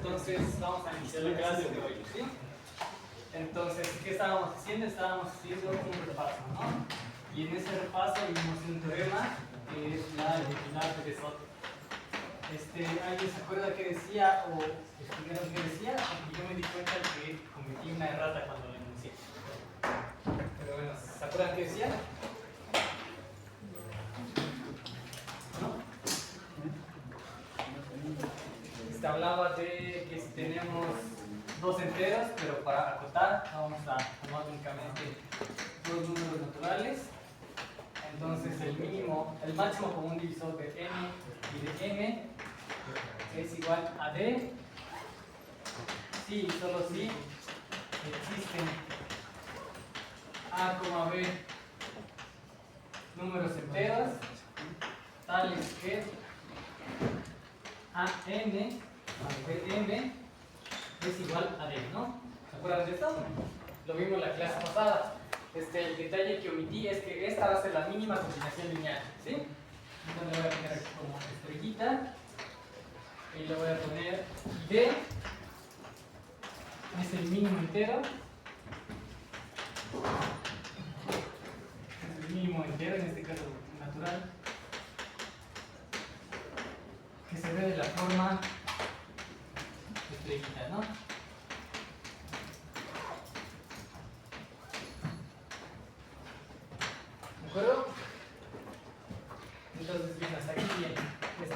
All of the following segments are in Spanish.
Entonces vamos a iniciar la clase de hoy, ¿sí? Entonces, ¿qué estábamos haciendo? Estábamos haciendo un repaso, ¿no? Y en ese repaso vimos un teorema que es la identidad de Bezout. ¿Alguien se acuerda qué decía o estudiaron qué decía? Porque yo me di cuenta que cometí una errata cuando lo enuncié. Pero bueno, ¿se acuerdan qué decía? Hablaba de que si tenemos dos enteros, pero para acotar vamos a tomar únicamente dos números naturales. Entonces el máximo común divisor de n y de m es igual a d si y solo si existen a, b números enteros tales que a n Bm es igual a D, ¿no? ¿Se acuerdan de esto? Lo vimos en la clase pasada. El detalle que omití es que esta va a ser la mínima combinación lineal, ¿sí? Entonces le voy a poner aquí como estrellita y le voy a poner D es el mínimo entero. Es el mínimo entero, en este caso natural, que se ve de la forma estrellita, ¿no? ¿De acuerdo? Entonces, bien, hasta aquí bien.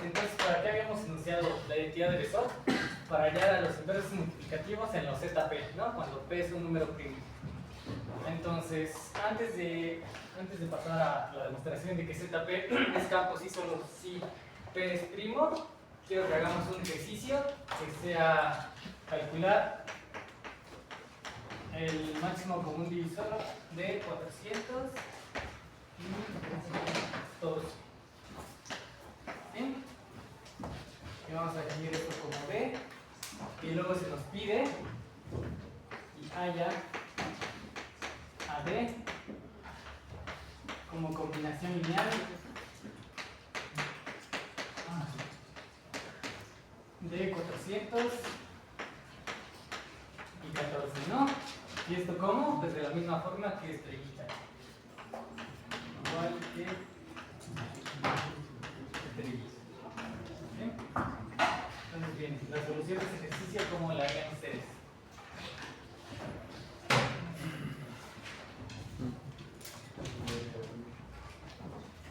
Entonces, ¿para qué habíamos enunciado la identidad de Bezout? Para hallar a los inversos multiplicativos en los ZP, ¿no? Cuando P es un número primo. Entonces, antes de pasar a la demostración de que ZP es campo sí solo si P es primo, quiero que hagamos un ejercicio que sea calcular el máximo común divisor de 400 y 12. ¿Sí? Y vamos a definir esto como B, y luego se nos pide y haya a D como combinación lineal de 400 y 14, ¿no? ¿Y esto cómo? Pues de la misma forma que estrellita. Igual que estrellita. ¿Sí? Entonces, bien, la solución de este ejercicio, ¿cómo la harían ustedes?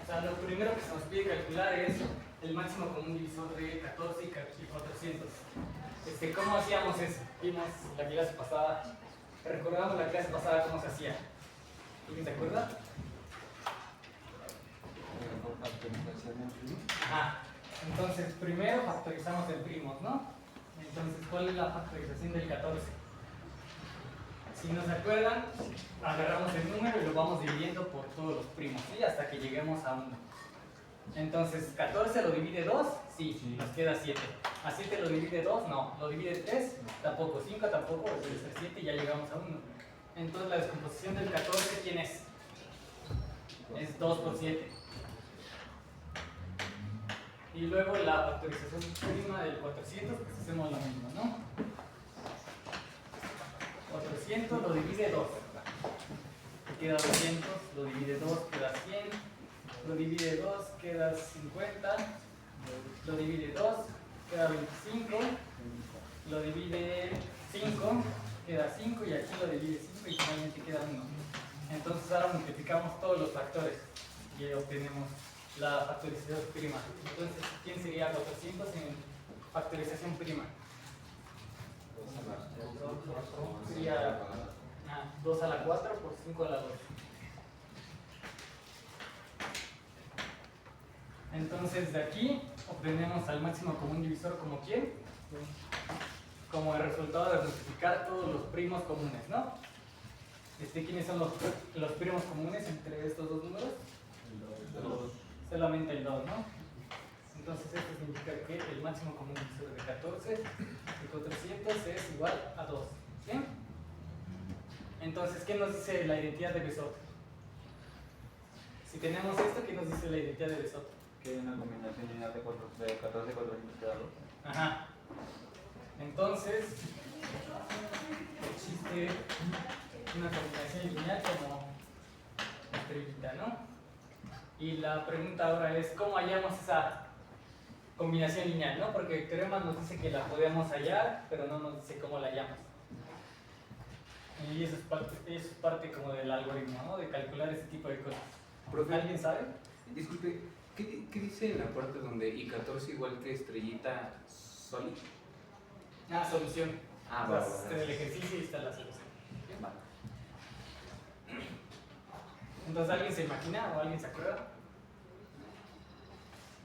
O sea, lo primero que se nos pide calcular es el máximo común divisor de 14 y 400. ¿Cómo hacíamos eso? Vimos la clase pasada, recordamos la clase pasada cómo se hacía. ¿Alguien se acuerda? Ajá. Entonces, primero factorizamos el primos, ¿no? Entonces, ¿cuál es la factorización del 14? Si nos acuerdan, agarramos el número y lo vamos dividiendo por todos los primos, ¿sí? Hasta que lleguemos a 1. Entonces, 14 lo divide 2, sí, nos queda 7. ¿A 7 lo divide 2? No. ¿Lo divide 3? Tampoco. 5 tampoco, debe ser 7 y ya llegamos a 1. Entonces, la descomposición del 14, ¿quién es? Es 2 por 7. Y luego la factorización prima del 400, pues hacemos lo mismo, ¿no? 400 lo divide 2. Queda 200, lo divide 2, queda 100. Lo divide 2, queda 50. Lo divide 2, queda 25. Lo divide 5, queda 5. Y aquí lo divide 5 y finalmente queda 1. Entonces ahora multiplicamos todos los factores y obtenemos la factorización prima. Entonces, ¿quién sería 400 en factorización prima? Sería 2 a la 4 por 5 a la 2. Entonces, de aquí obtenemos al máximo común divisor como ¿quién? Como el resultado de multiplicar todos los primos comunes, ¿no? ¿Quiénes son los primos comunes entre estos dos números? El 2. Solamente el 2, ¿no? Entonces esto significa que el máximo común divisor de 14 y 400 es igual a 2. ¿Sí? Entonces, ¿qué nos dice la identidad de Bezout? Si tenemos esto, ¿qué nos dice la identidad de Bezout? Que hay una combinación lineal de 14 y 400 queda 2. Ajá. Entonces, existe una combinación lineal como estrellita, ¿no? Y la pregunta ahora es, ¿cómo hallamos esa combinación lineal, ¿no? Porque el teorema nos dice que la podemos hallar, pero no nos dice cómo la hallamos. Y eso es parte como del algoritmo, ¿no? De calcular ese tipo de cosas. Profe, ¿Alguien sabe? disculpe, ¿qué dice en la parte donde I14 igual que estrellita soli? Ah, solución. Ah, O sea, va. está el ejercicio y está la solución. Va. Entonces, ¿alguien se imagina o alguien se acuerda?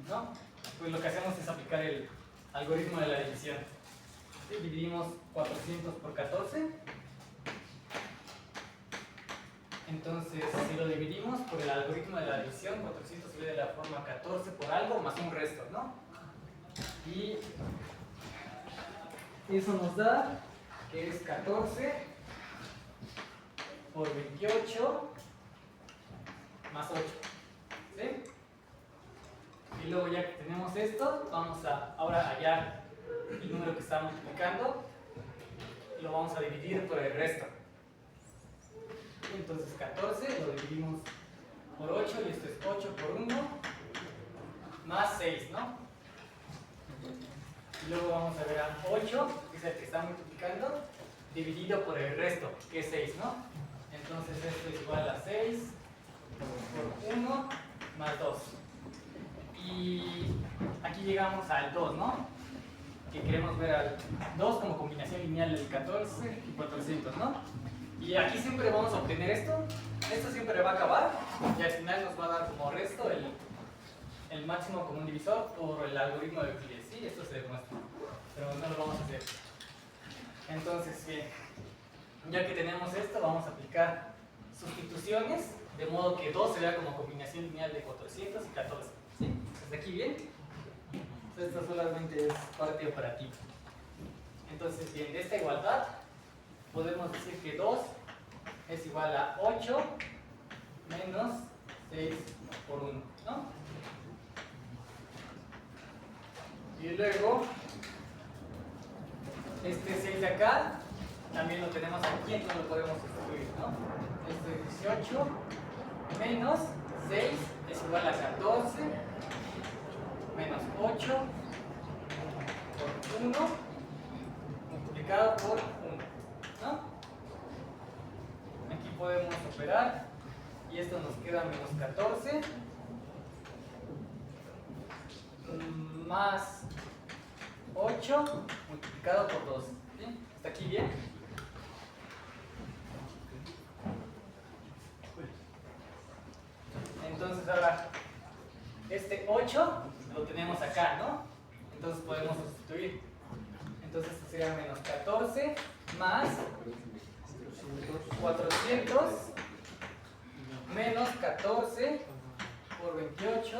¿No? Pues lo que hacemos es aplicar el algoritmo de la división. ¿Sí? Dividimos 400 por 14. Entonces, si lo dividimos por el algoritmo de la división, 400 se ve de la forma 14 por algo más un resto, ¿no? Y eso nos da que es 14 por 28 más 8. ¿Sí? Y luego ya que tenemos esto, vamos a ahora hallar el número que está multiplicando y lo vamos a dividir por el resto. Entonces 14 lo dividimos por 8 y esto es 8 por 1 más 6, ¿no? Y luego vamos a ver a 8, que es el que está multiplicando, dividido por el resto, que es 6, ¿no? Entonces esto es igual a 6 por 1 más 2. Y aquí llegamos al 2, ¿no? Que queremos ver al 2 como combinación lineal del 14 y 400, ¿no? Y aquí siempre vamos a obtener esto. Esto siempre va a acabar y al final nos va a dar como resto el máximo común divisor por el algoritmo de Euclides. ¿Sí? Esto se demuestra, pero no lo vamos a hacer. Entonces, bien, ya que tenemos esto, vamos a aplicar sustituciones, de modo que 2 se vea como combinación lineal de 400 y 14. ¿Sí? ¿Hasta aquí bien? Esto solamente es parte operativa. Entonces, bien, de esta igualdad podemos decir que 2 es igual a 8 menos 6 por 1, ¿no? Y luego, este 6 de acá, también lo tenemos aquí, entonces lo podemos sustituir, ¿no? Este 18 menos 6 es igual a 14 menos 8 por 1 multiplicado por 1, ¿no? Aquí podemos operar y esto nos queda menos 14 más 8 multiplicado por 2. ¿Sí? ¿Hasta aquí bien? Entonces ahora, este 8 lo tenemos acá, ¿no? Entonces podemos sustituir. Entonces esto sería menos 14 más 400 menos 14 por 28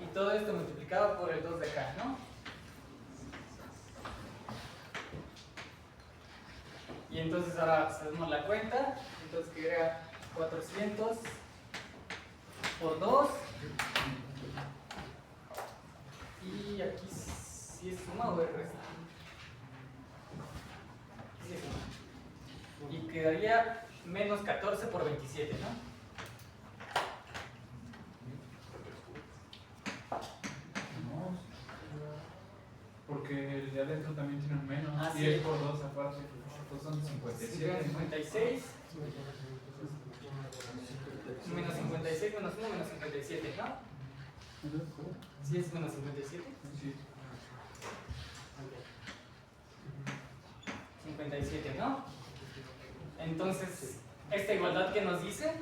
y todo esto multiplicado por el 2 de acá, ¿no? Y entonces ahora hacemos la cuenta, entonces quedaría 400 por 2 y aquí sí es suma o es resta. Sí es suma. Y quedaría menos 14 por 27, ¿no? Porque el de adentro también tiene un menos. Ah, y sí. es por 2 aparte. Pues son 57. 56 menos 56 menos 1 menos 57, ¿no? ¿Sí es menos 57? Sí. 57, ¿no? Entonces, esta igualdad que nos dice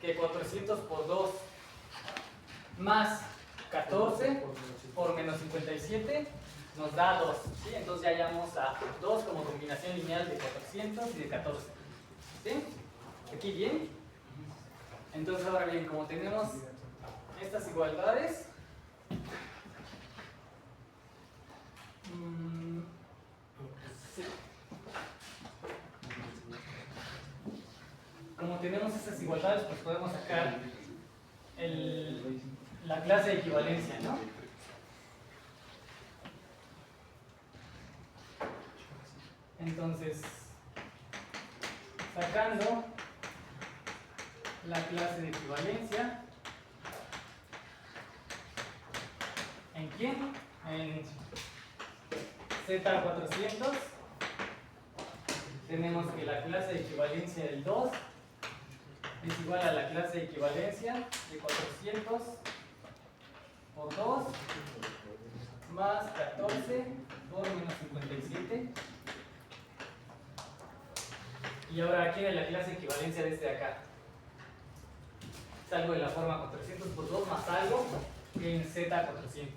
que 400 por 2 más 14 por menos 57 nos da 2, ¿sí? Entonces ya hallamos a 2 como combinación lineal de 400 y de 14, ¿sí? ¿Aquí bien? Entonces ahora bien, como tenemos estas igualdades, sí. Como tenemos estas igualdades, pues podemos sacar la clase de equivalencia, ¿no? Entonces, sacando la clase de equivalencia, ¿en quién? En Z400 tenemos que la clase de equivalencia del 2 es igual a la clase de equivalencia de 400 por 2 más 14 por menos 57. Y ahora aquí de la clase de equivalencia de este de acá. Salgo de la forma 400 por 2 más algo en Z400.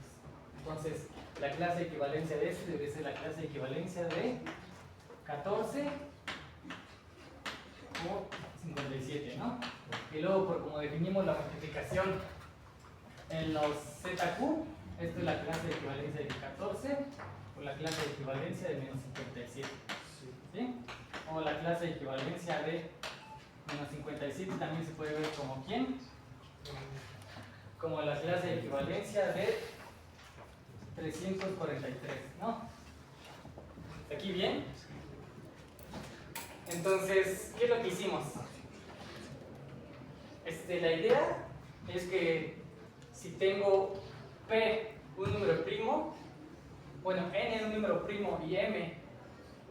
Entonces, la clase de equivalencia de este debe ser la clase de equivalencia de 14 por 57, ¿no? Y luego, por como definimos la multiplicación en los ZQ, esto es la clase de equivalencia de 14 por la clase de equivalencia de menos 57. ¿Sí? O la clase de equivalencia de menos 57 también se puede ver como ¿quién? Como la clase de equivalencia de 343, ¿no? ¿Aquí bien? Entonces, ¿qué es lo que hicimos? La idea es que si tengo P un número primo, bueno, N un número primo y M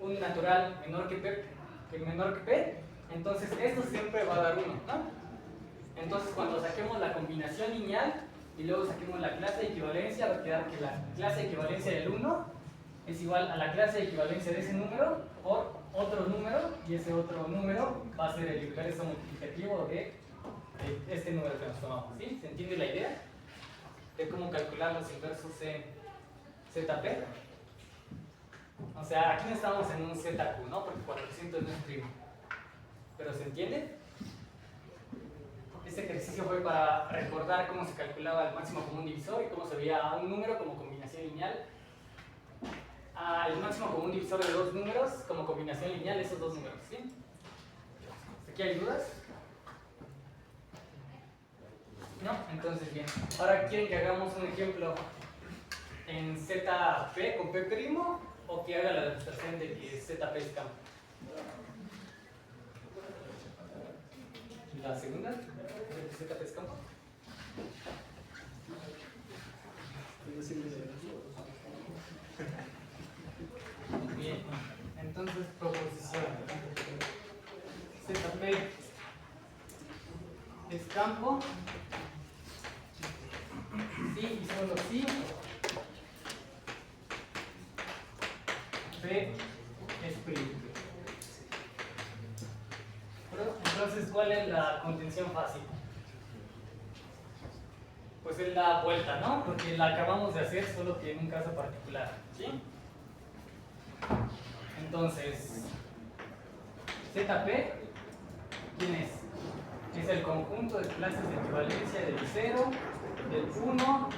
un natural menor que P, entonces esto siempre va a dar 1, ¿no? Entonces cuando saquemos la combinación lineal y luego saquemos la clase de equivalencia, va a quedar que la clase de equivalencia del 1 es igual a la clase de equivalencia de ese número por otro número, y ese otro número va a ser el inverso multiplicativo de este número que nos tomamos, ¿sí? ¿Se entiende la idea? De cómo calcular los inversos en ZP. O sea, aquí no estamos en un ZQ, ¿no? Porque 400 no es primo. ¿Pero se entiende? Este ejercicio fue para recordar cómo se calculaba el máximo común divisor y cómo se veía a un número como combinación lineal, al máximo común divisor de dos números como combinación lineal de esos dos números, ¿sí? ¿Aquí hay dudas? ¿No? Entonces, bien. Ahora, ¿quieren que hagamos un ejemplo en ZP con P', o que haga la demostración de que ZP es campo? La segunda, ZP es campo. Bien, entonces proposición. ZP es campo. Sí y solo sí. P es primo. Entonces, ¿cuál es la contención fácil? Pues es la vuelta, ¿no? Porque la acabamos de hacer, solo que en un caso particular, ¿sí? Entonces, ZP, ¿quién es? Es el conjunto de clases de equivalencia del 0, del 1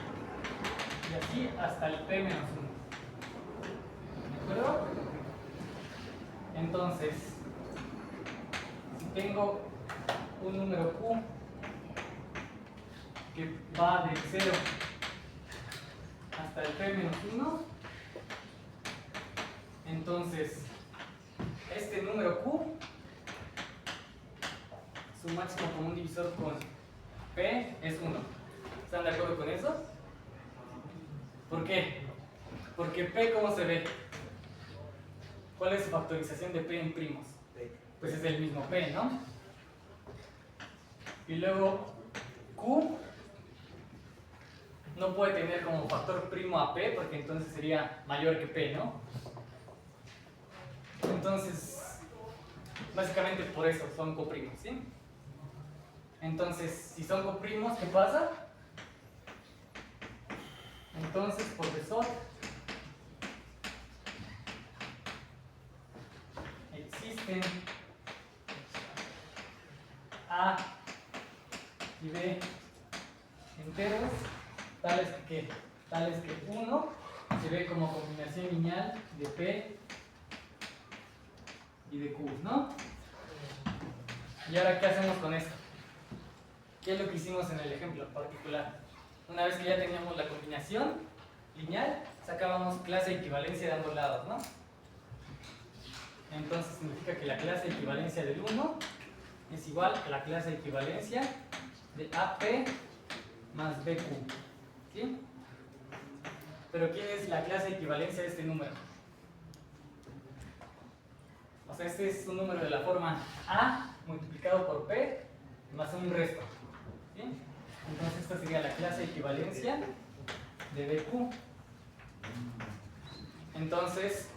y así hasta el P menos 1. ¿De acuerdo? Entonces, si tengo un número Q que va del 0 hasta el P menos 1, entonces este número Q, su máximo común divisor con P es 1. ¿Están de acuerdo con eso? ¿Por qué? Porque P, ¿cómo se ve? ¿Cuál es su factorización de P en primos? Pues es el mismo P, ¿no? Y luego Q no puede tener como factor primo a P, porque entonces sería mayor que P, ¿no? Entonces, básicamente por eso son coprimos, ¿sí? Entonces, si son coprimos, ¿qué pasa? Entonces, profesor, existen A y B enteros tales que 1 se ve como combinación lineal de P y de Q, ¿no? Y ahora, ¿qué hacemos con esto? ¿Qué es lo que hicimos en el ejemplo particular? Una vez que ya teníamos la combinación lineal, sacábamos clase de equivalencia de ambos lados, ¿no? entonces significa que la clase de equivalencia del 1 es igual a la clase de equivalencia de AP más BQ. ¿Sí? Pero ¿quién es la clase de equivalencia de este número? O sea, este es un número de la forma A multiplicado por P más un resto. ¿Sí? Entonces esta sería la clase de equivalencia de BQ. Entonces,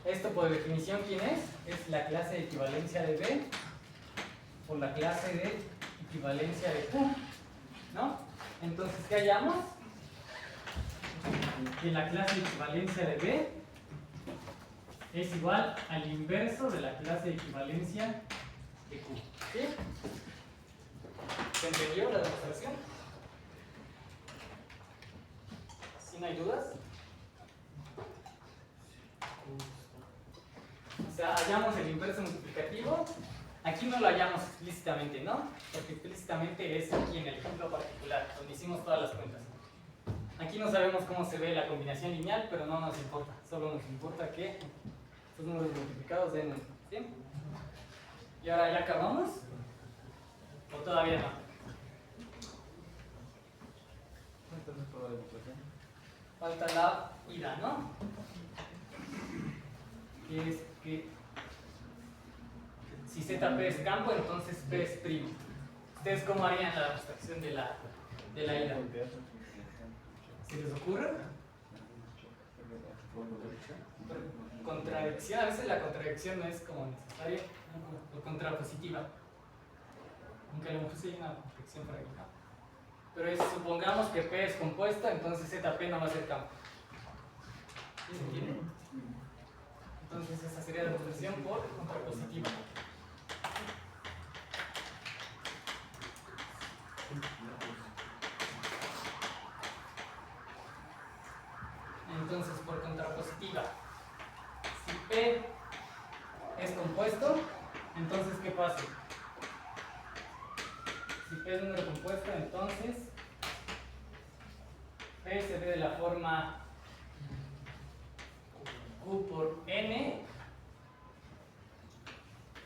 esto por definición, ¿quién es? Es la clase de equivalencia de B por la clase de equivalencia de Q, ¿no? Entonces, ¿qué hallamos? Que la clase de equivalencia de B es igual al inverso de la clase de equivalencia de Q. ¿Sí? ¿Se entendió la demostración? ¿Sí no hay dudas? O sea, hallamos el inverso multiplicativo. Aquí no lo hallamos explícitamente, ¿no? Porque explícitamente es aquí en el ejemplo particular, donde hicimos todas las cuentas. Aquí no sabemos cómo se ve la combinación lineal, pero no nos importa. Solo nos importa que estos números multiplicados den 1. ¿Sí? ¿Y ahora ya acabamos? ¿O todavía no? Falta la ida, ¿no? Que es que si ZP es campo, entonces P es primo. ¿Ustedes cómo harían la abstracción de la ida? ¿Se les ocurre? Contradicción, a veces la contradicción no es como necesaria o contrapositiva. Aunque a lo mejor sí hay una contradicción por ahí, ¿no? Pero supongamos que P es compuesto, entonces ZP no va a ser campo. ¿Sí se entiende? Entonces esa sería la demostración por contrapositiva. Entonces por contrapositiva, si P es compuesto, entonces ¿qué pasa? Si P es un número compuesto, entonces P se ve de la forma Q por N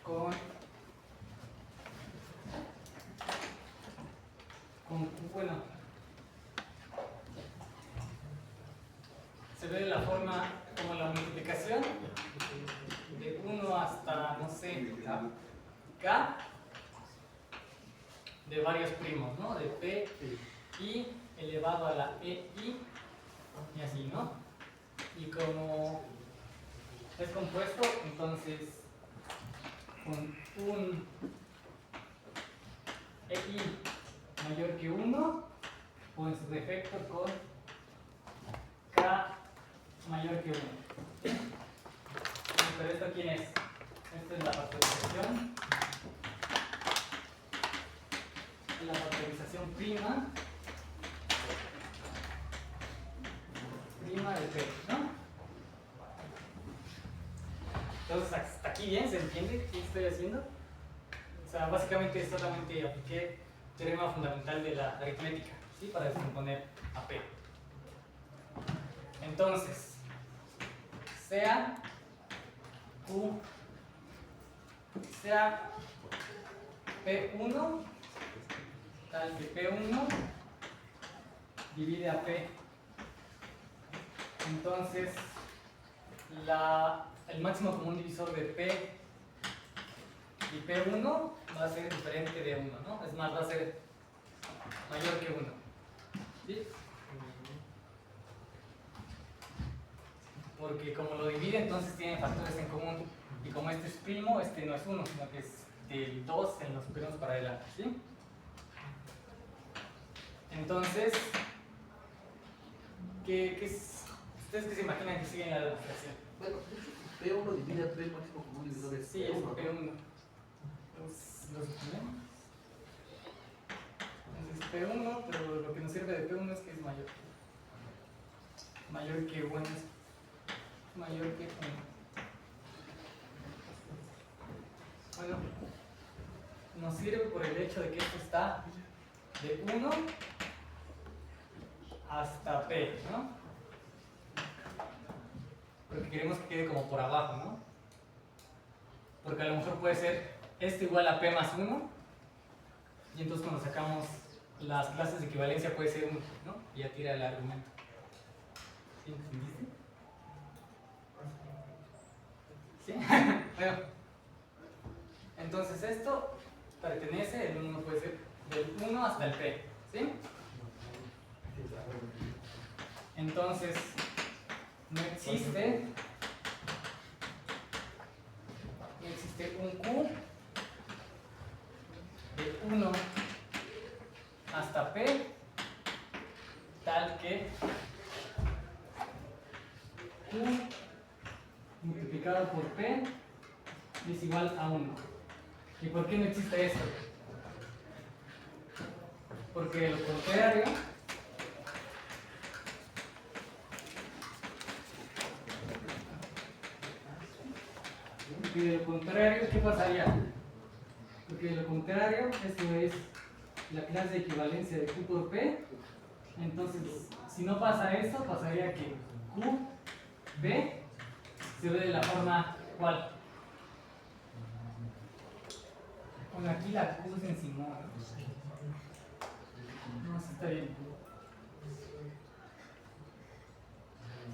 con bueno, se ve de la forma como la multiplicación de 1 hasta, no sé, K de varios primos, ¿no? De P I elevado a la EI y así, ¿no? Y como es compuesto, entonces con un EI mayor que 1 o en su defecto con K mayor que 1. Pero ¿esto quién es? Esto es la factorización. La factorización prima de P, ¿no? Entonces, hasta aquí bien, ¿se entiende qué estoy haciendo? O sea, básicamente solamente apliqué el teorema fundamental de la aritmética, ¿sí? Para descomponer a P. Entonces, sea Q, sea P1, tal que P1 divide a P. Entonces, el máximo común divisor de P y P1 va a ser diferente de 1, ¿no? Es más, va a ser mayor que 1. ¿Sí? Porque como lo divide, entonces tiene factores en común. Y como este es primo, este no es 1, sino que es del 2 en los primos para adelante. ¿Sí? Entonces, ¿ustedes qué se imaginan que siguen la demostración? Bueno, P1 divide a P máximo común divisor de Sí, es P1. P1. Los tenemos. Entonces P1, pero lo que nos sirve de P1 es que es mayor. Mayor que 1 es mayor que 1. Bueno, nos sirve por el hecho de que esto está de 1 hasta P, ¿no? Porque queremos que quede como por abajo, ¿no? porque a lo mejor puede ser esto igual a P más 1, y entonces cuando sacamos las clases de equivalencia puede ser 1, ¿no? Y ya tira el argumento. ¿Sí entendiste? ¿Sí? Bueno, entonces esto pertenece, el 1 puede ser del 1 hasta el P, ¿sí? Entonces, no existe un Q de 1 hasta P tal que Q multiplicado por P es igual a 1. ¿Y por qué no existe esto? Porque lo contrario ¿qué pasaría? Porque de lo contrario, esto es la clase de equivalencia de Q por P. Entonces, si no pasa esto, pasaría que Q, B, se ve de la forma ¿cuál? Bueno, aquí la Q es encima. No, sí está bien.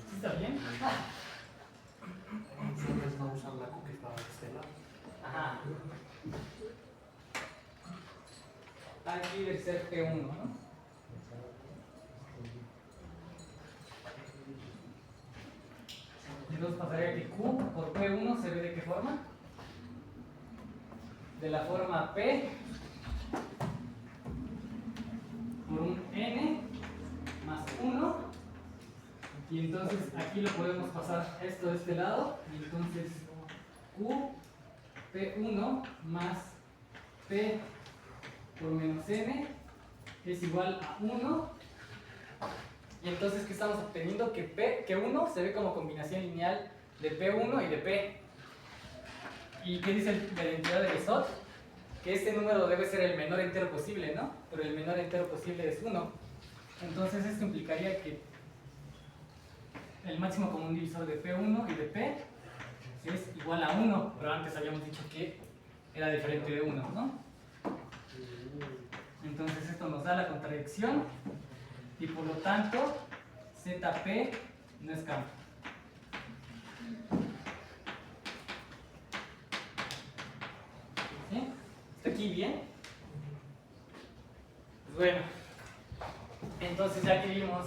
¿Sí está bien? Entonces no usan la cookie para este lado. Ajá. Aquí debe ser P1, ¿no? Entonces pasaría que Q por P1 se ve de qué forma? De la forma P por un N más 1, y entonces aquí lo podemos pasar esto de este lado, y entonces Q P1 más P por menos N es igual a 1, y entonces ¿qué estamos obteniendo? Que 1 se ve como combinación lineal de P1 y de P. ¿Y qué dice la identidad de Besot? Que este número debe ser el menor entero posible, ¿no? Pero el menor entero posible es 1. Entonces esto implicaría que el máximo común divisor de P1 y de P es igual a 1, pero antes habíamos dicho que era diferente de 1, ¿no? Entonces esto nos da la contradicción y por lo tanto ZP no es campo. ¿Sí? ¿Está aquí bien? Pues bueno, entonces ya que vimos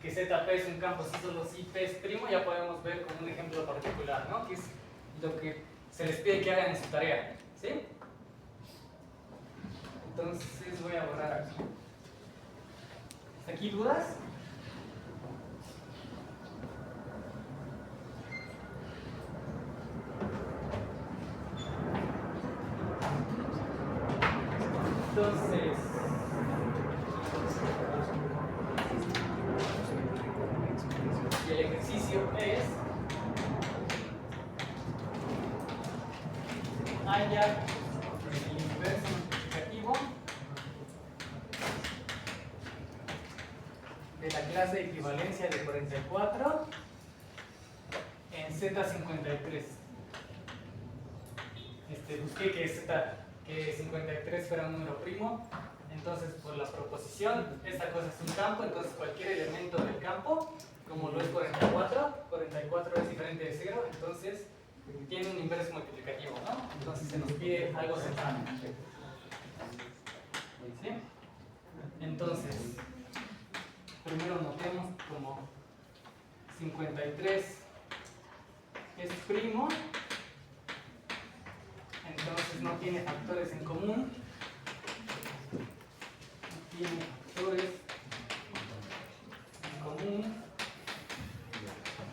que ZP es un campo si solo si P es primo, ya podemos ver con un ejemplo particular, ¿no? Que es lo que se les pide que hagan en su tarea, ¿sí? Entonces voy a borrar aquí. ¿Hasta aquí dudas? Entonces, y el ejercicio es hallar el inverso multiplicativo de la clase de equivalencia de 44 en Z53. Busqué que 53 fuera un número primo, entonces por la proposición esta cosa es un campo, entonces cualquier elemento del campo, como lo es 44 es diferente de 0, entonces tiene un inverso multiplicativo, ¿no? Entonces se nos pide algo central. ¿Sí? Entonces, primero notemos como 53 es primo, entonces no tiene factores en común, no tiene factores en común.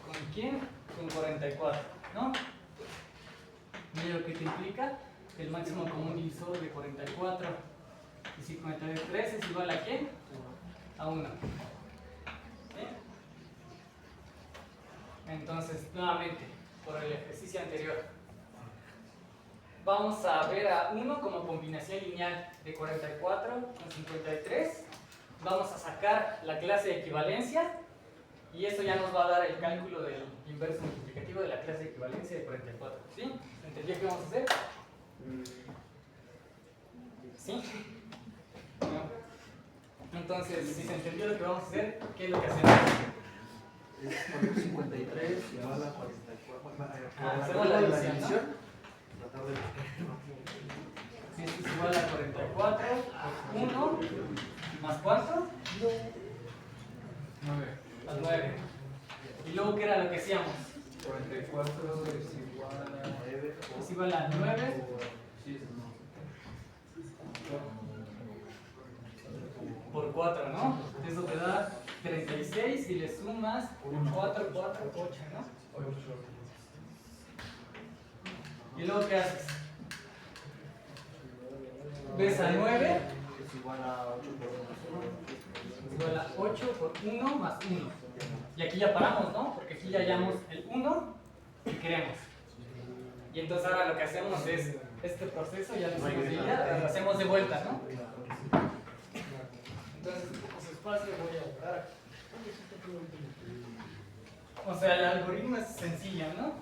¿Con quién? Con 44, ¿no? Mira lo que te implica, el máximo común divisor de 44 y 53 es igual a ¿quién? A 1. ¿Sí? Entonces, nuevamente, por el ejercicio anterior, vamos a ver a 1 como combinación lineal de 44 con 53. Vamos a sacar la clase de equivalencia Y eso ya nos va a dar el cálculo del inverso multiplicativo de la clase de equivalencia de 44. ¿Sí? ¿Entendió qué vamos a hacer? ¿Sí? No. Entonces, si se entendió lo que vamos a hacer, ¿qué es lo que hacemos? Es 53 igual a 44. Hacemos la división, ¿no? Tratar de... Si esto es igual a 44 por 1, ¿más cuánto? 9. Más 9. ¿Y luego qué era lo que hacíamos? 44 es igual a 9 Es igual a 9 sí, por 4, ¿no? Eso te da 36 y le sumas 4, 4, 8, ¿no? 8. ¿Y luego qué haces? ¿Ves a 9? es igual a 8 por 1. Es igual a 8 por 1 más 1. Y aquí ya paramos, ¿no? Porque aquí ya hallamos el 1 que queremos. Y entonces ahora lo que hacemos es, este proceso ya lo hicimos de ida, lo hacemos de vuelta, ¿no? Entonces, un poco su espacio voy a borrar. O sea, el algoritmo es sencillo, ¿no?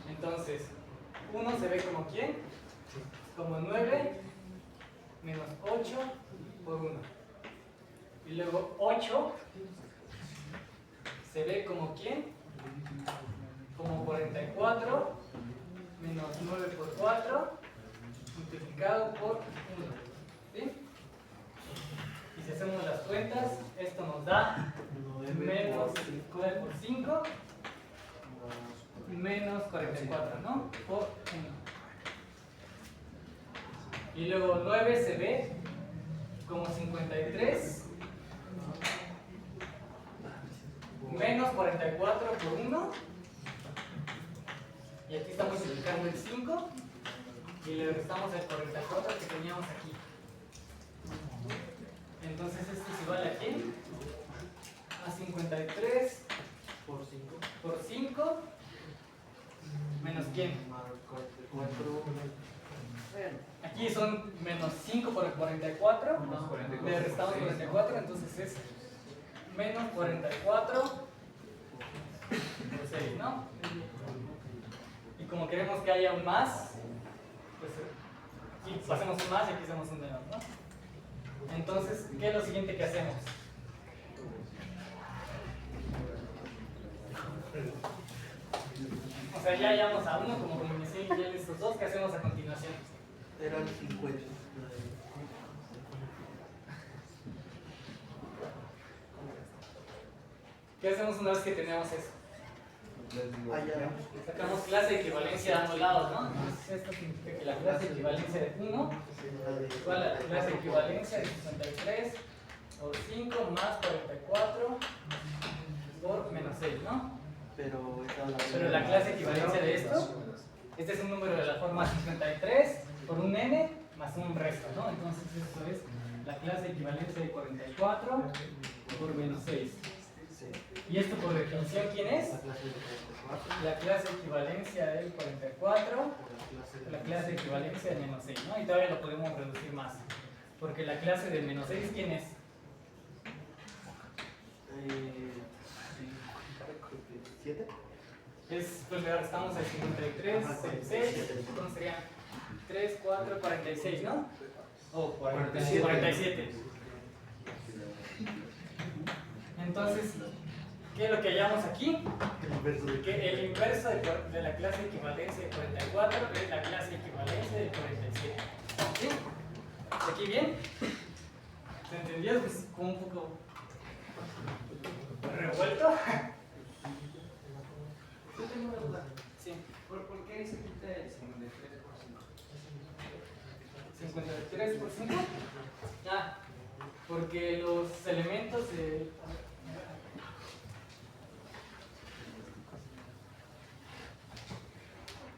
Entonces, 1 se ve como ¿quién? Como 9 menos 8 por 1. Y luego 8 se ve como ¿quién? Como 44 menos 9 por 4 multiplicado por 1. ¿Sí? Y si hacemos las cuentas, esto nos da menos 9 por 5 menos 44, ¿no? Por 1. Y luego 9 se ve como 53 menos 44 por 1. Y aquí está multiplicando el 5 y le restamos el 44 que teníamos aquí. Entonces esto es igual a ¿quién? A 53 por 5 menos ¿quién? Aquí son menos 5 por el 44, le restamos 44, entonces es menos 44 por 6, ¿no? Y como queremos que haya un más, pues aquí hacemos un más y aquí hacemos un menos, ¿no? Entonces, ¿qué es lo siguiente que hacemos? O sea, ya hallamos a uno como combinación lineal de estos dos. ¿Qué hacemos a continuación? Eran 50. ¿Qué hacemos una vez que tenemos eso? Allá. Sacamos clase de equivalencia de ambos lados, ¿no? Entonces esto significa que la clase de equivalencia de 1 es igual a la clase de equivalencia de 63 por 5 más 44 por menos 6, ¿no? Pero la clase de equivalencia de esto, este es un número de la forma 53 por un n más un resto, ¿no? Entonces esto es la clase de equivalencia de 44 por menos 6. ¿Y esto por definición quién es? La clase de equivalencia del 44, la clase de equivalencia de menos 6, ¿no? Y todavía lo podemos reducir más. Porque la clase de menos 6, ¿quién es? ¿7? Es, pues le restamos el 53, el 6, entonces serían 3, 4, 46, ¿no? O 47. Entonces, ¿qué es lo que hallamos aquí? Que el inverso de la clase de equivalencia de 44 es la clase de equivalencia de 47. ¿Sí? ¿Aquí bien? ¿Se entendió? Pues como un poco revuelto. Yo tengo una duda. Sí. ¿Por qué se quita el 53 por 5? 53 por 5. Ah, porque los elementos de...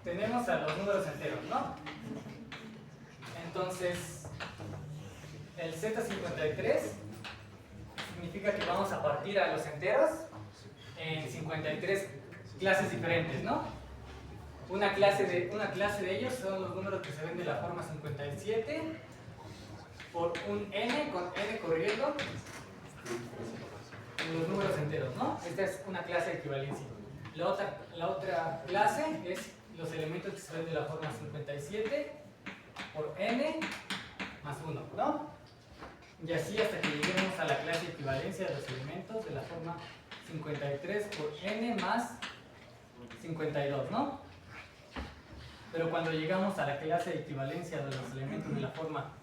Tenemos a los números enteros, ¿no? Entonces, el Z53 significa que vamos a partir a los enteros en 53 clases diferentes, ¿no? Una clase de ellos son los números que se ven de la forma 57, por un n con n corriendo en los números enteros, ¿no? Esta es una clase de equivalencia. La otra clase es los elementos que se ven de la forma 57 por n más 1, ¿no? Y así hasta que lleguemos a la clase de equivalencia de los elementos de la forma 53 por n más 52, ¿no? Pero cuando llegamos a la clase de equivalencia de los elementos de la forma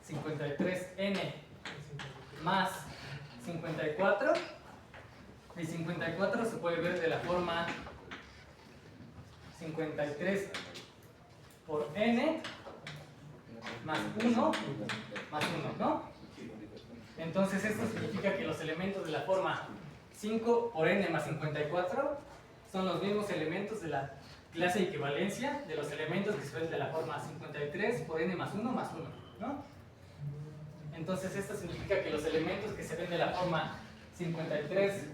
53n más 54, el 54 se puede ver de la forma 53 por n más 1 más 1, ¿no? Entonces esto significa que los elementos de la forma 5 por n más 54 son los mismos elementos de la clase de equivalencia de los elementos que se ven de la forma 53 por n más 1 más 1, ¿no? Entonces esto significa que los elementos que se ven de la forma 53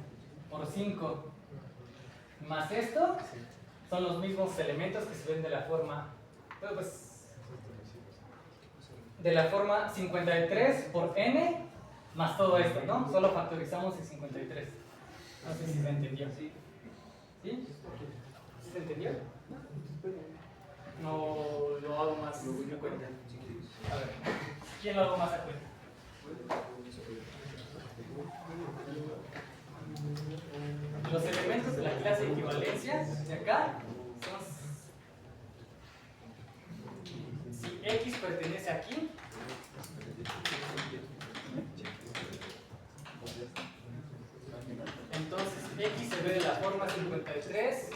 por 5 más esto son los mismos elementos que se ven de la forma, bueno, pues, de la forma 53 por n más todo esto, ¿no? Solo factorizamos el 53. No sé si se entendió. ¿Sí? ¿Sí se entendió? No lo hago más a cuenta. A ver, ¿quién lo hago más a cuenta? Los elementos de la clase de equivalencia de acá son, si x pertenece aquí, entonces x se ve de la forma 53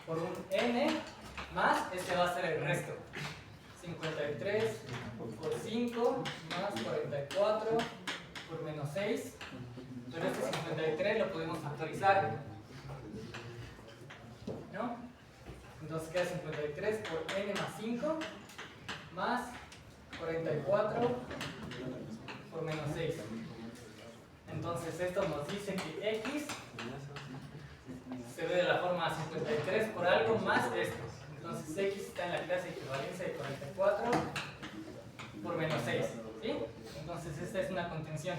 por un n más, este va a ser el resto, 53 por 5 más 44 por menos 6, pero este 53 lo podemos factorizar, ¿no? Entonces queda 53 por n más 5 más 44 por menos 6. Entonces esto nos dice que x se ve de la forma 53 por algo más esto. Entonces x está en la clase de equivalencia de 44 por menos 6, ¿sí? Entonces esta es una contención.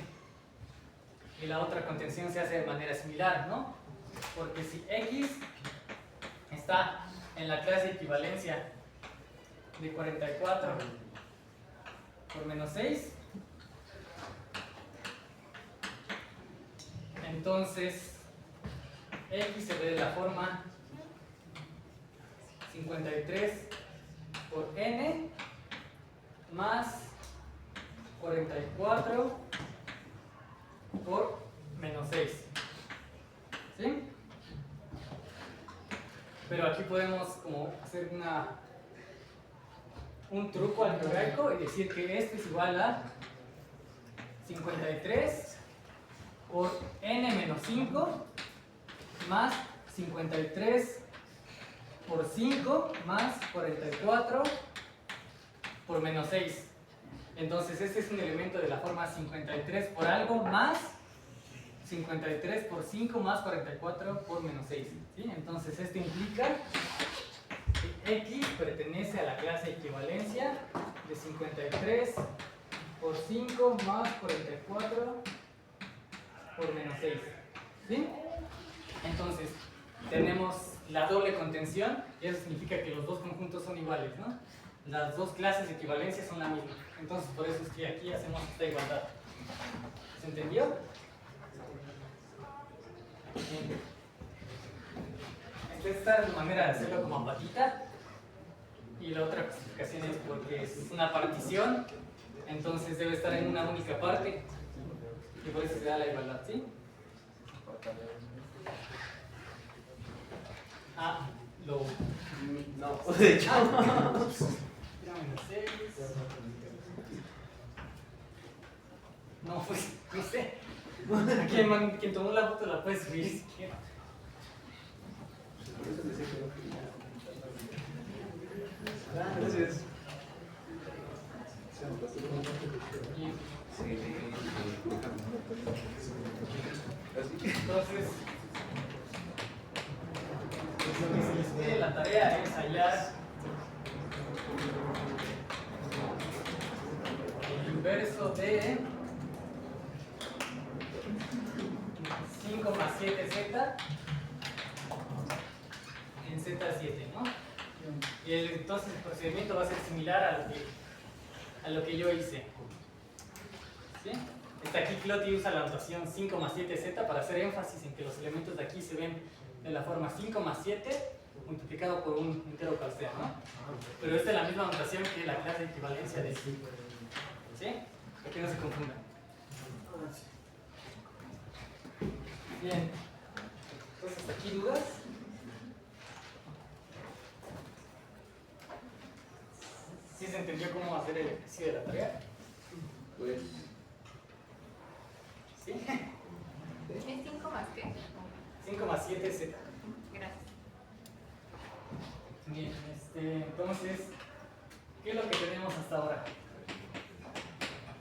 Y la otra contención se hace de manera similar, ¿no? Porque si x está en la clase de equivalencia de 44 por menos 6, entonces x se ve de la forma 53 por n más 44 por menos 6, ¿sí? Pero aquí podemos como hacer un truco algebraico y decir que esto es igual a 53 por n menos 5 más 53 por 5 más 44 por menos 6. Entonces este es un elemento de la forma 53 por algo más 53 por 5 más 44 por menos 6, ¿sí? Entonces esto implica que x pertenece a la clase de equivalencia de 53 por 5 más 44 por menos 6, ¿sí? Entonces tenemos la doble contención y eso significa que los dos conjuntos son iguales, ¿no? Las dos clases de equivalencia son la misma. Entonces por eso es que aquí hacemos esta igualdad. ¿Se entendió? Bien. Esta es la manera de hacerlo como a patita. Y la otra justificación es porque es una partición, entonces debe estar en una única parte. Y por eso se da la igualdad, ¿sí? Ah, no, de hecho. No, pues, no sé. Quien tomó la foto la puede subir si quiere. Gracias. Entonces, lo que se les pide la tarea es hallar el inverso inverso de 5 más 7z en z7, ¿no? Y entonces el procedimiento va a ser similar a lo que yo hice. ¿Sí? Aquí Cloty usa la notación 5 más 7z para hacer énfasis en que los elementos de aquí se ven de la forma 5 más 7 multiplicado por un entero parcial, ¿no? Pero esta es la misma notación que la clase de equivalencia de 5. ¿Sí? Para que no se confundan. Bien. Entonces, ¿aquí dudas? ¿Sí se entendió cómo hacer el ejercicio de la tarea? Pues, ¿Sí? ¿Es 5 más qué? 5 más 7z. Gracias. Bien, entonces, ¿qué es lo que tenemos hasta ahora?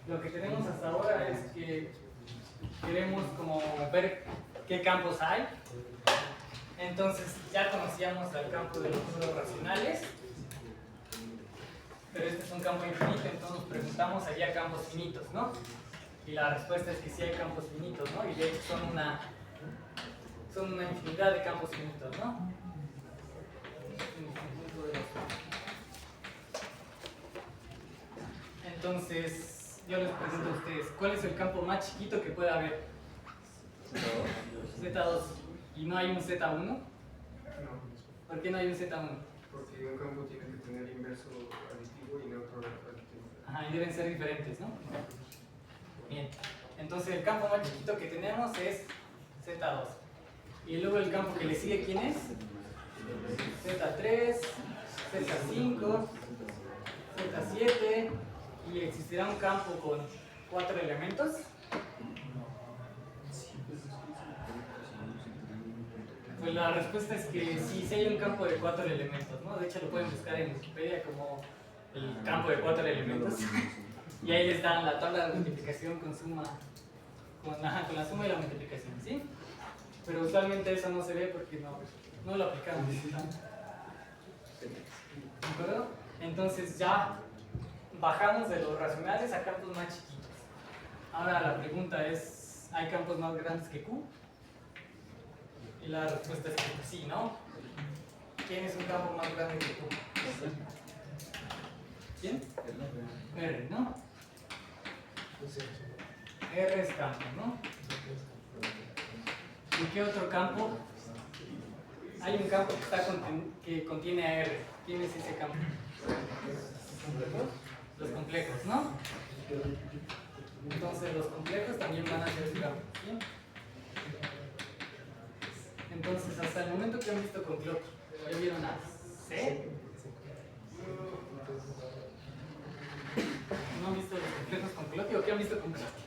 Lo que tenemos hasta ahora es que queremos como ver qué campos hay. Entonces ya conocíamos el campo de los números racionales, pero este es un campo infinito, entonces nos preguntamos, ¿había campos finitos, no? Y la respuesta es que sí hay campos finitos, ¿no? Y de hecho son una infinidad de campos finitos, ¿no? Entonces, yo les pregunto a ustedes, ¿cuál es el campo más chiquito que puede haber? Z2. ¿Y no hay un Z1? ¿Por qué no hay un Z1? Porque un campo tiene que tener inverso aditivo y neutro aditivo. Ajá, y deben ser diferentes, ¿no? Bien. Entonces, el campo más chiquito que tenemos es Z2. Y luego el campo que le sigue, ¿quién es? Z3, Z5, Z7. ¿Y existirá un campo con 4 elementos? Pues la respuesta es que sí, sí hay un campo de 4 elementos, ¿no? De hecho lo pueden buscar en Wikipedia como el campo de 4 elementos. Y ahí les dan la tabla de multiplicación con la suma y la multiplicación, ¿sí? Pero usualmente eso no se ve porque no lo aplicamos. ¿De acuerdo? Entonces ya bajamos de los racionales a campos más chiquitos. Ahora la pregunta es, ¿hay campos más grandes que Q? Y la respuesta es que sí, ¿no? ¿Quién es un campo más grande que Q? ¿Quién? R, ¿no? R es campo, ¿no? ¿Y qué otro campo? Hay un campo que contiene a R. ¿Quién es ese campo? Los complejos, ¿no? Entonces los complejos también van a ser un campo, ¿sí? Entonces, hasta el momento que han visto con Cloty, ¿ya vieron a C? ¿No han visto los complejos con Cloty o qué han visto con Cloty?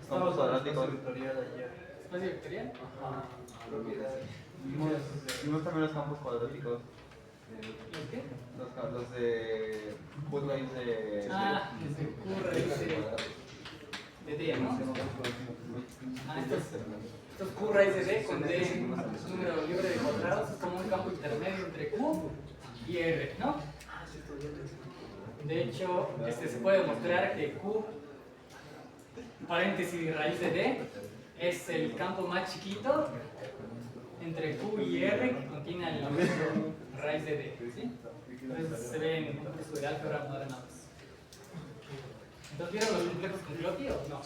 Campos cuadráticos. ¿Espacio vectorial? Vimos también los campos cuadráticos. ¿Los qué? Los de Q raíz de... Ah, los de Q raíz de D, ¿no? Ah, estos Q raíz de D con D, número libre de cuadrados, es como un campo intermedio entre Q y R, ¿no? De hecho, se puede demostrar que Q, paréntesis raíz de D, es el campo más chiquito entre Q y R que contiene el número raíz de D, ¿sí? Entonces se ve en un curso de álgebra moderna. ¿Entonces vieron los complejos con Cloty o no?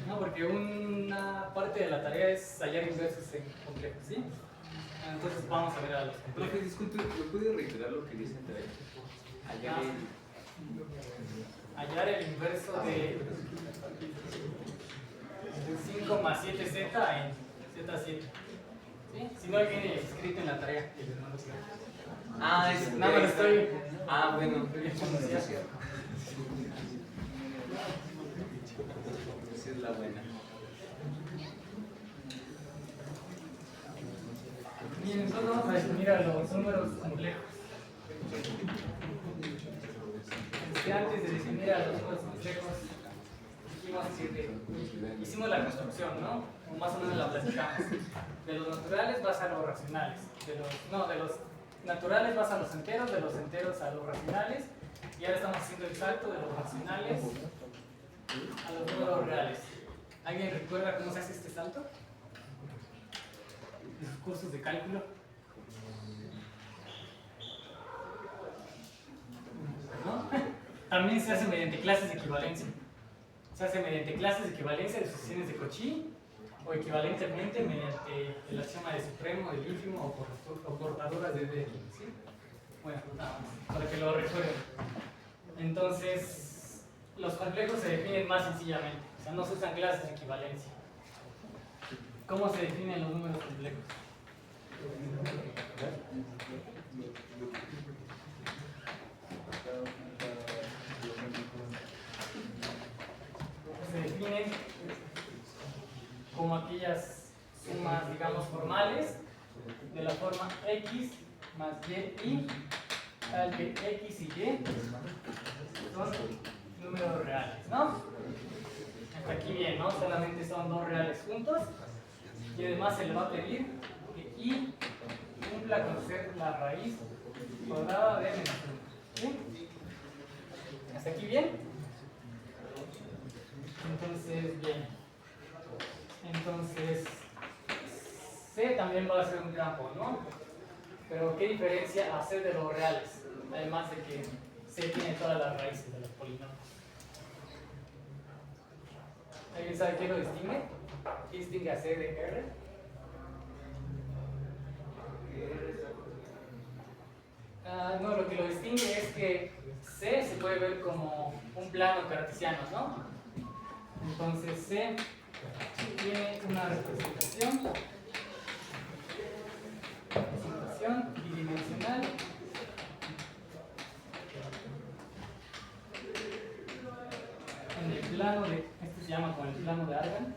No, porque una parte de la tarea es hallar inversos en complejos, ¿sí? Entonces vamos a ver a los complejos. profe, disculpe, ¿me puede reiterar lo que dicen de ahí? Hallar el inverso de 5 más 7z en z7. ¿Sí? Si no, ahí viene escrito en la tarea. Ah, es... No, me lo estoy... Ah, bueno. Esa es la buena. Bien, entonces vamos a definir a los números complejos. Antes de definir a los números complejos, hicimos la construcción, ¿no? O más o menos la platicamos. De los naturales vas a los racionales. De los naturales vas a los enteros, de los enteros a los racionales, Y ahora estamos haciendo el salto de los racionales a los números reales. ¿Alguien recuerda cómo se hace este salto? ¿De sus cursos de cálculo? ¿No? También se hace mediante clases de equivalencia. Se hace mediante clases de equivalencia de sucesiones de Cauchy, o equivalentemente mediante el axioma de supremo, del ínfimo o portadoras de D. ¿Sí? Bueno, nada más, para que lo recuerden. Entonces, los complejos se definen más sencillamente, o sea, no se usan clases de equivalencia. ¿Cómo se definen los números complejos? Se definen como aquellas sumas, digamos, formales de la forma x más y, tal que x y y son números reales, ¿no? Hasta aquí bien, ¿no? Solamente son dos reales juntos y además se le va a pedir que y cumpla con ser la raíz cuadrada de menos 1. ¿Sí? ¿Hasta aquí bien? Entonces, bien. Entonces, C también va a ser un campo, ¿no? Pero ¿qué diferencia a C de los reales? Además de que C tiene todas las raíces de los polinomios. ¿Alguien sabe qué lo distingue? ¿Qué distingue a C de R? No, lo que lo distingue es que C se puede ver como un plano cartesiano, ¿no? Entonces C tiene una representación bidimensional en el plano de, este se llama como el plano de Argand,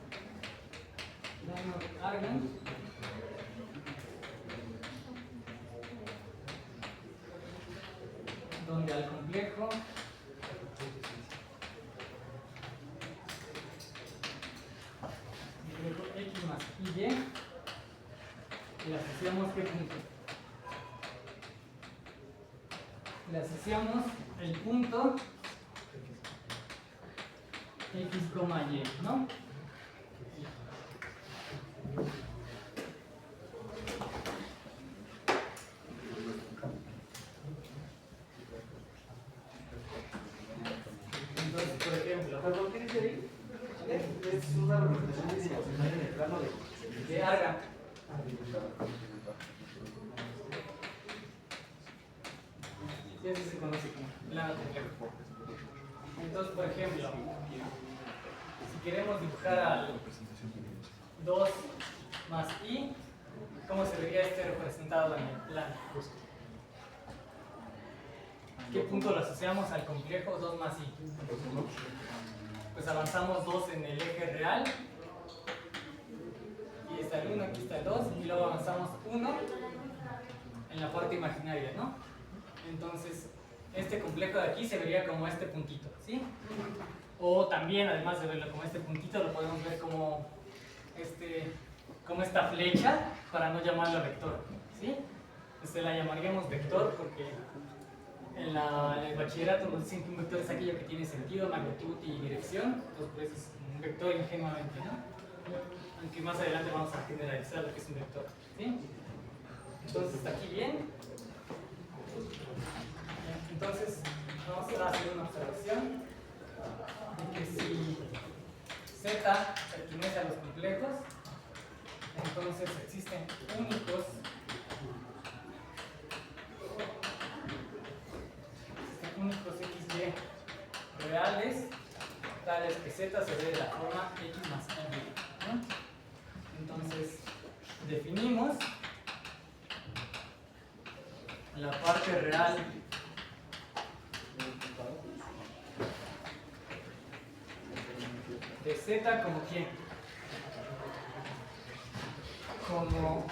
donde al complejo x más y le asociamos ¿qué punto? Le asociamos el punto x, y, ¿no? Entonces, por ejemplo, ¿Perdón, qué dice ahí? Es una representación bidimensional en el plano de Argand. Sí, así se conoce como plano complejo. Entonces, por ejemplo, si queremos dibujar al 2 más i, ¿cómo se vería este representado en el plano? ¿Qué punto lo asociamos al complejo 2 más i? Pues avanzamos 2 en el eje real, aquí está el 1, aquí está el 2, y luego avanzamos 1 en la parte imaginaria, ¿no? Entonces, este complejo de aquí se vería como este puntito, ¿sí? O también, además de verlo como este puntito, lo podemos ver como esta flecha, para no llamarlo vector, ¿sí? La llamaríamos vector porque en el bachillerato nos dicen que un vector es aquello que tiene sentido, magnitud y dirección, entonces pues es un vector ingenuamente, ¿no? Aunque más adelante vamos a generalizar lo que es un vector, ¿sí? Entonces, ¿está aquí bien? Entonces, vamos a hacer una observación de que si Z pertenece a los complejos, entonces existen únicos XY reales, tales que Z se ve de la forma X más Y, ¿no? Entonces, definimos la parte real de Z como quién? Como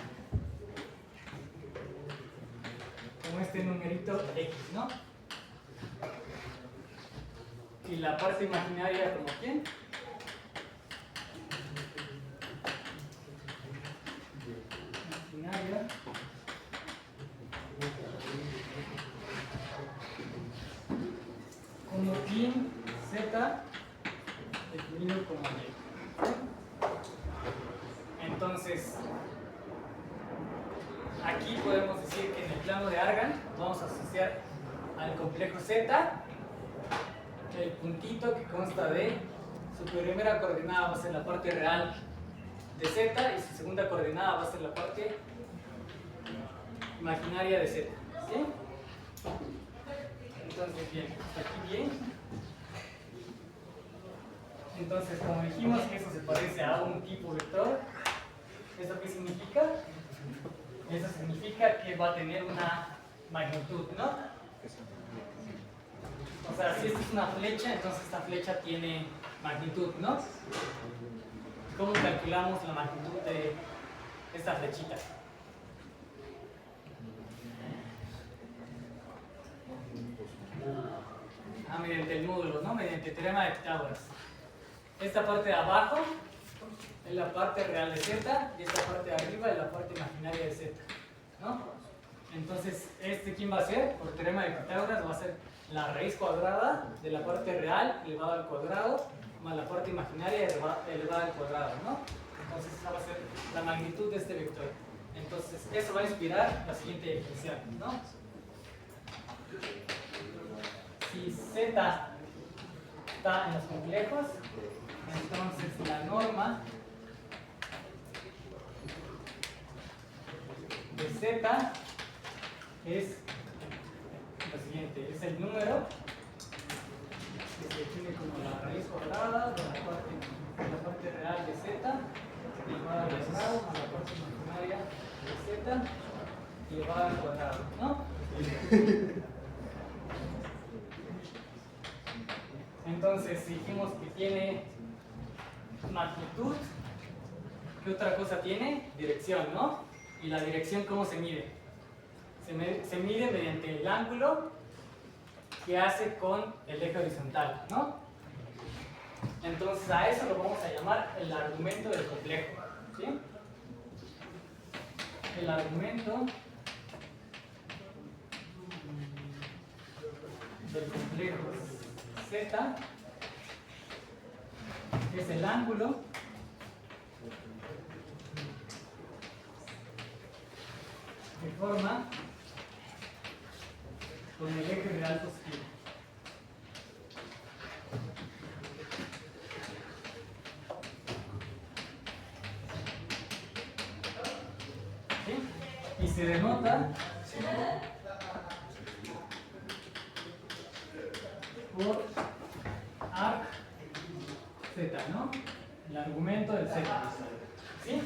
este numerito X, ¿no? Y la parte imaginaria como quién? Imaginaria definido como Y. Entonces, aquí podemos decir que en el plano de Argand vamos a asociar al complejo Z el puntito que consta de su primera coordenada va a ser la parte real de Z y su segunda coordenada va a ser la parte imaginaria de Z. ¿Sí? Entonces, bien, hasta aquí bien. Entonces, como dijimos que eso se parece a un tipo vector, ¿eso qué significa? Eso significa que va a tener una magnitud, ¿no? O sea, si esta es una flecha, entonces esta flecha tiene magnitud, ¿no? ¿Cómo calculamos la magnitud de esta flechita? Mediante el módulo, ¿no? Mediante el teorema de Pitágoras. Esta parte de abajo es la parte real de Z y esta parte de arriba es la parte imaginaria de Z, ¿no? Entonces, ¿quién va a ser? Por teorema de Pitágoras va a ser la raíz cuadrada de la parte real elevada al cuadrado más la parte imaginaria elevada al cuadrado, ¿no? Entonces, esa va a ser la magnitud de este vector. Entonces, eso va a inspirar la siguiente definición, ¿no? Si Z está en los complejos, entonces la norma de Z es lo siguiente, es el número que se define como la raíz cuadrada de la parte real de Z elevada al cuadrado más la parte imaginaria de Z elevada al cuadrado, ¿no? Entonces dijimos que tiene magnitud. ¿Qué otra cosa tiene? Dirección, ¿no? ¿Y la dirección cómo se mide? Se mide mediante el ángulo que hace con el eje horizontal, ¿no? Entonces a eso lo vamos a llamar el argumento del complejo, ¿sí? El argumento del complejo Z es el ángulo que forma con el eje real positivo. ¿Sí? Y se denota por arc Z, ¿no? El argumento del Z. ¿Sí?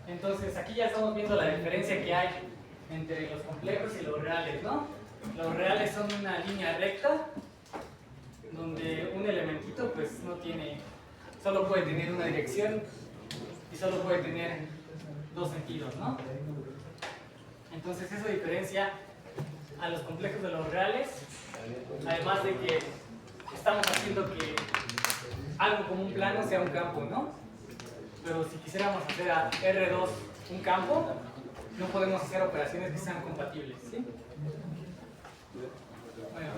Entonces aquí ya estamos viendo la diferencia que hay entre los complejos y los reales, ¿no? Los reales son una línea recta donde un elementito pues no tiene, solo puede tener una dirección y solo puede tener dos sentidos, ¿no? Entonces eso diferencia a los complejos de los reales, además de que estamos haciendo que algo como un plano sea un campo, ¿no? Pero si quisiéramos hacer a R2 un campo, no podemos hacer operaciones que sean compatibles, ¿sí? Bueno.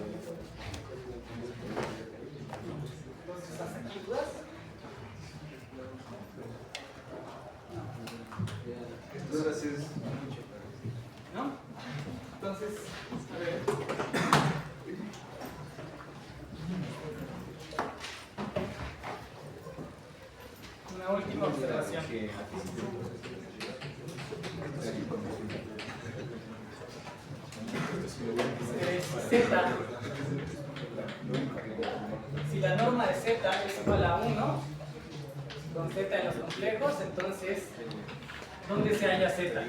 Entonces, ¿hasta aquí dudas? Dudas es ¿No? Entonces, a ver. Una última observación. Z, si la norma de Z es igual a 1, con Z en los complejos, entonces, ¿dónde se halla Z?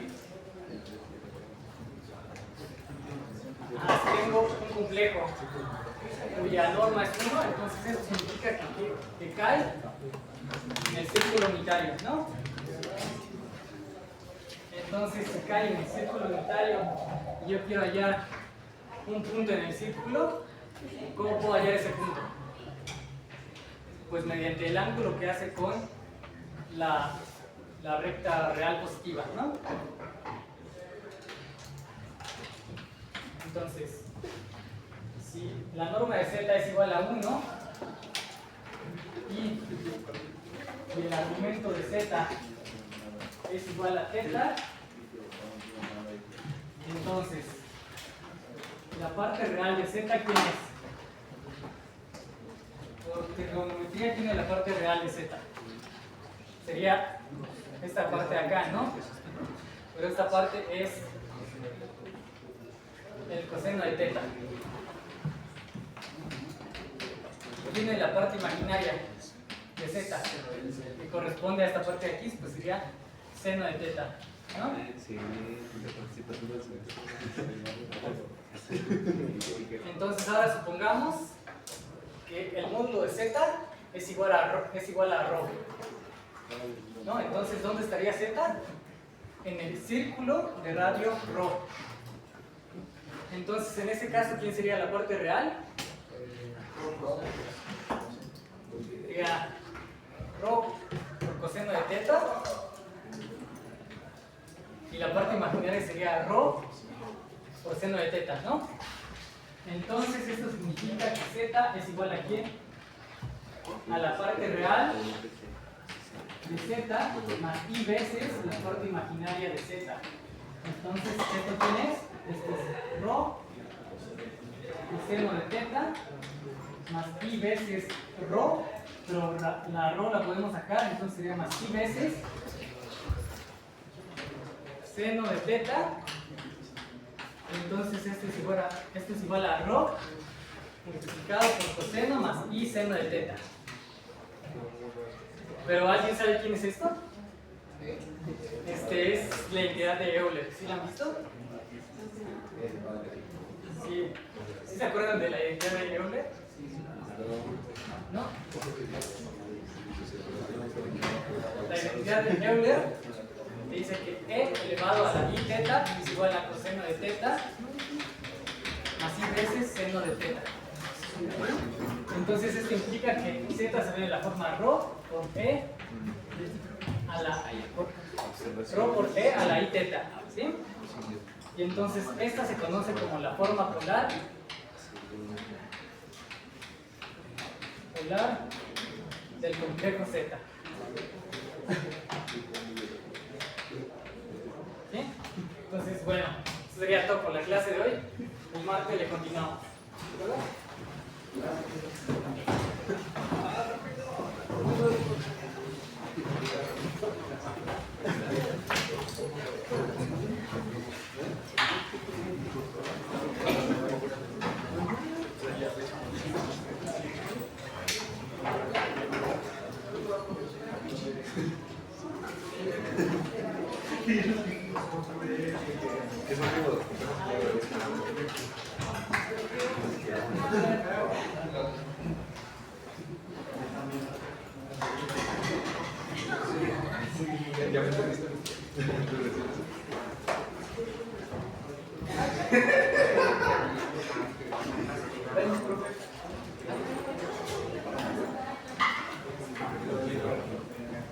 Si tengo un complejo cuya norma es 1, entonces eso significa que cae en el círculo unitario, ¿no? Entonces, si cae en el círculo unitario y yo quiero hallar un punto en el círculo, ¿cómo puedo hallar ese punto? Pues mediante el ángulo que hace con la recta real positiva, ¿no? Entonces, si la norma de Z es igual a 1 y y el argumento de z es igual a θ, entonces la parte real de z, ¿quién es? Por trigonometría, ¿quién es la parte real de z? Sería esta parte de acá, ¿no? Pero esta parte es el coseno de θ. Tiene la parte imaginaria de z, que corresponde a esta parte de aquí, pues sería seno de θ, ¿no? Entonces ahora supongamos que el módulo de z es igual a ρ, ¿no? Entonces, ¿dónde estaría z? En el círculo de radio ρ. Entonces, en ese caso, ¿quién sería la parte real? Sería ρ por coseno de θ, y la parte imaginaria sería ρ por seno de θ, ¿no? Entonces esto significa que z es igual a ¿quién? A la parte real de z más i veces la parte imaginaria de z. Entonces, ¿esto quién es? Este es ρ por seno de θ más i veces ρ, pero la ρ la podemos sacar, entonces sería más i veces seno de θ. Entonces esto es igual a ρ multiplicado por coseno más i seno de θ. ¿Pero alguien sabe quién es esto? Este es la identidad de Euler. ¿Sí la han visto? ¿Sí? ¿Sí se acuerdan de la identidad de Euler? ¿No? La identidad de Euler dice que e elevado a la i θ es igual a coseno de θ más i veces seno de θ. Entonces esto implica que z se ve de la forma ρ por e a la i θ, ¿sí? Y entonces esta se conoce como la forma polar del complejo z. ¿Sí? Entonces, bueno, eso sería todo por la clase de hoy. El martes le continuamos. ¿Verdad?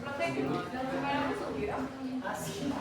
Profe, ¿nos preparamos un video? Ah, sí.